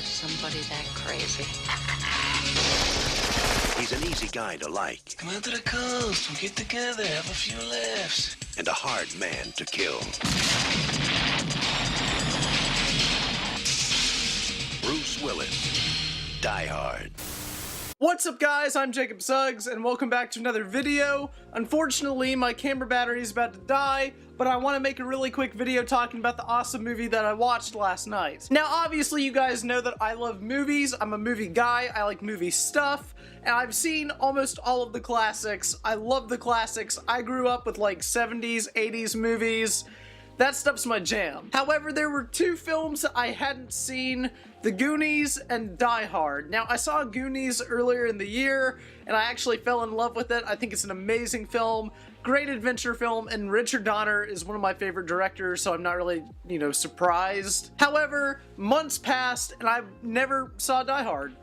drive somebody that crazy. He's an easy guy to like. Come out to the coast, we'll get together, have a few laughs. And a hard man to kill. Bruce Willis, Die Hard. What's up guys, I'm Jacob Suggs, and welcome back to another video. Unfortunately, my camera battery is about to die, but I want to make a really quick video talking about the awesome movie that I watched last night. Now obviously you guys know that I love movies, I'm a movie guy, I like movie stuff, and I've seen almost all of the classics. I love the classics. I grew up with like 70s, 80s movies. That stuff's my jam. However, there were two films that I hadn't seen, The Goonies and Die Hard. Now, I saw Goonies earlier in the year, and I actually fell in love with it. I think it's an amazing film, great adventure film, and Richard Donner is one of my favorite directors, so I'm not really, surprised. However, months passed, and I never saw Die Hard.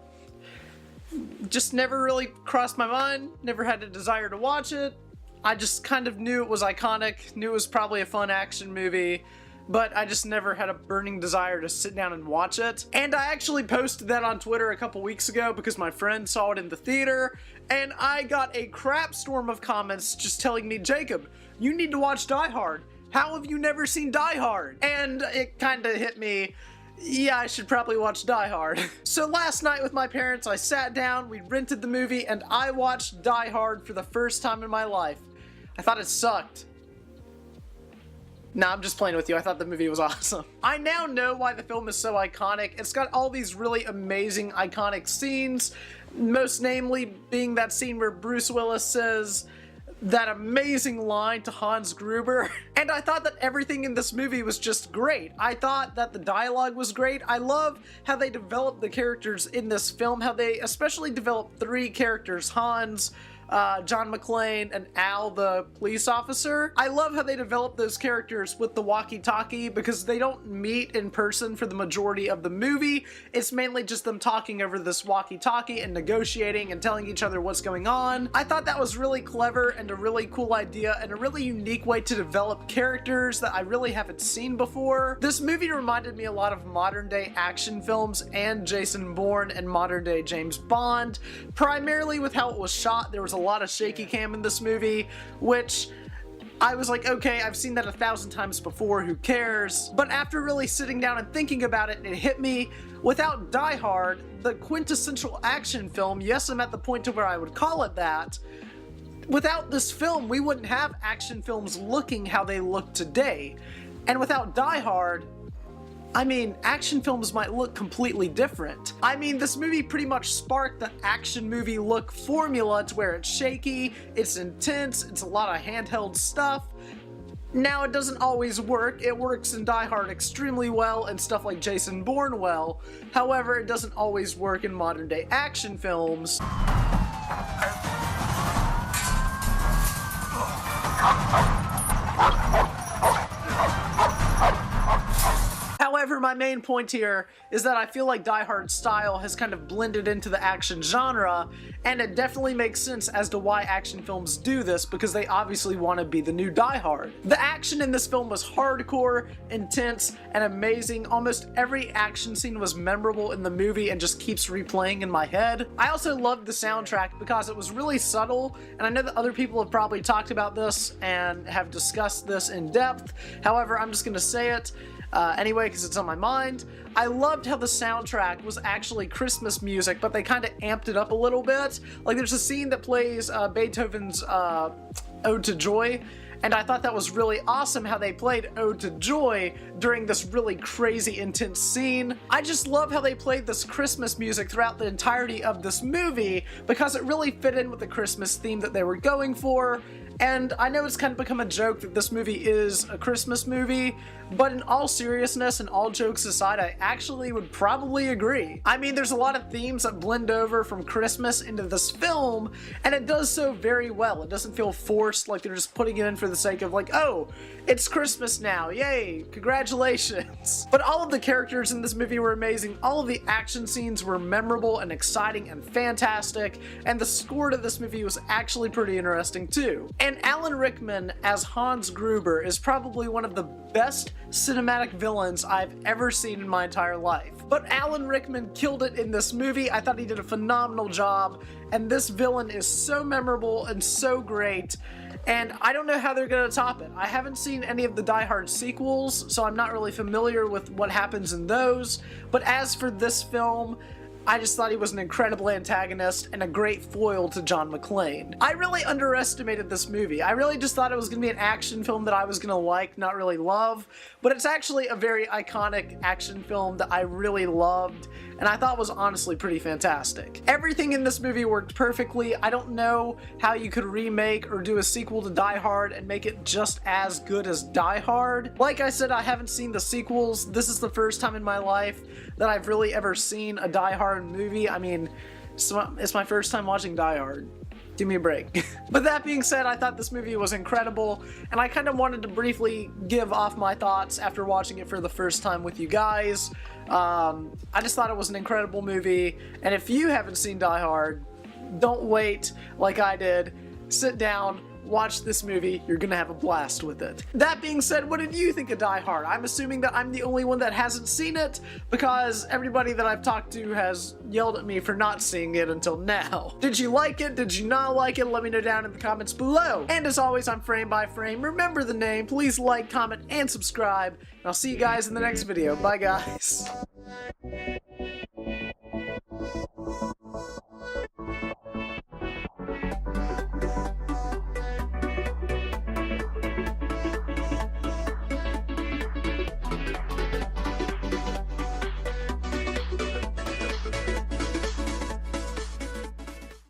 Just never really crossed my mind, never had a desire to watch it. I just kind of knew it was iconic, knew it was probably a fun action movie, but I just never had a burning desire to sit down and watch it. And I actually posted that on Twitter a couple weeks ago because my friend saw it in the theater, and I got a crap storm of comments just telling me, Jacob, you need to watch Die Hard. How have you never seen Die Hard? And it kind of hit me, yeah, I should probably watch Die Hard. So last night with my parents, I sat down, we rented the movie, and I watched Die Hard for the first time in my life. I thought it sucked. Nah, I'm just playing with you. I thought the movie was awesome. I now know why the film is so iconic. It's got all these really amazing, iconic scenes, most namely being that scene where Bruce Willis says that amazing line to Hans Gruber. And I thought that everything in this movie was just great. I thought that the dialogue was great. I love how they developed the characters in this film, how they especially developed three characters, Hans, John McClane, and Al, the police officer. I love how they develop those characters with the walkie-talkie because they don't meet in person for the majority of the movie. It's mainly just them talking over this walkie-talkie and negotiating and telling each other what's going on. I thought that was really clever and a really cool idea and a really unique way to develop characters that I really haven't seen before. This movie reminded me a lot of modern-day action films and Jason Bourne and modern-day James Bond, primarily with how it was shot. There was a lot of shaky cam in this movie, which I was like, okay, I've seen that 1,000 times before, who cares? But after really sitting down and thinking about it, it hit me, without Die Hard, the quintessential action film, yes, I'm at the point to where I would call it that, without this film, we wouldn't have action films looking how they look today. And without Die Hard, I mean, action films might look completely different. I mean, this movie pretty much sparked the action movie look formula to where it's shaky, it's intense, it's a lot of handheld stuff. Now, it doesn't always work. It works in Die Hard extremely well and stuff like Jason Bourne well. However, it doesn't always work in modern day action films. However, my main point here is that I feel like Die Hard's style has kind of blended into the action genre, and it definitely makes sense as to why action films do this, because they obviously want to be the new Die Hard. The action in this film was hardcore, intense, and amazing. Almost every action scene was memorable in the movie and just keeps replaying in my head. I also loved the soundtrack because it was really subtle, and I know that other people have probably talked about this and have discussed this in depth. However, I'm just going to say it anyway, because it's on my mind. I loved how the soundtrack was actually Christmas music, but they kind of amped it up a little bit. Like, there's a scene that plays Beethoven's Ode to Joy, and I thought that was really awesome how they played Ode to Joy during this really crazy, intense scene. I just love how they played this Christmas music throughout the entirety of this movie because it really fit in with the Christmas theme that they were going for. And I know it's kind of become a joke that this movie is a Christmas movie, but in all seriousness and all jokes aside, I actually would probably agree. I mean, there's a lot of themes that blend over from Christmas into this film, and it does so very well. It doesn't feel forced, like they're just putting it in for the sake of like, oh, it's Christmas now, yay, congratulations. But all of the characters in this movie were amazing, all of the action scenes were memorable and exciting and fantastic, and the score to this movie was actually pretty interesting too. And Alan Rickman as Hans Gruber is probably one of the best cinematic villains I've ever seen in my entire life. But Alan Rickman killed it in this movie. I thought he did a phenomenal job, and this villain is so memorable and so great. And I don't know how they're going to top it. I haven't seen any of the Die Hard sequels, so I'm not really familiar with what happens in those. But as for this film, I just thought he was an incredible antagonist and a great foil to John McClane. I really underestimated this movie. I really just thought it was going to be an action film that I was going to like, not really love, but it's actually a very iconic action film that I really loved, and I thought was honestly pretty fantastic. Everything in this movie worked perfectly. I don't know how you could remake or do a sequel to Die Hard and make it just as good as Die Hard. Like I said, I haven't seen the sequels. This is the first time in my life that I've really ever seen a Die Hard movie. I mean, it's my first time watching Die Hard. Give me a break. But that being said, I thought this movie was incredible, and I kind of wanted to briefly give off my thoughts after watching it for the first time with you guys. I just thought it was an incredible movie, and if you haven't seen Die Hard, don't wait like I did. Sit down, watch this movie, you're gonna have a blast with it. That being said, what did you think of Die Hard? I'm assuming that I'm the only one that hasn't seen it, because everybody that I've talked to has yelled at me for not seeing it until now. Did you like it? Did you not like it? Let me know down in the comments below. And as always, I'm Frame by Frame. Remember the name, please like, comment, and subscribe, and I'll see you guys in the next video. Bye guys.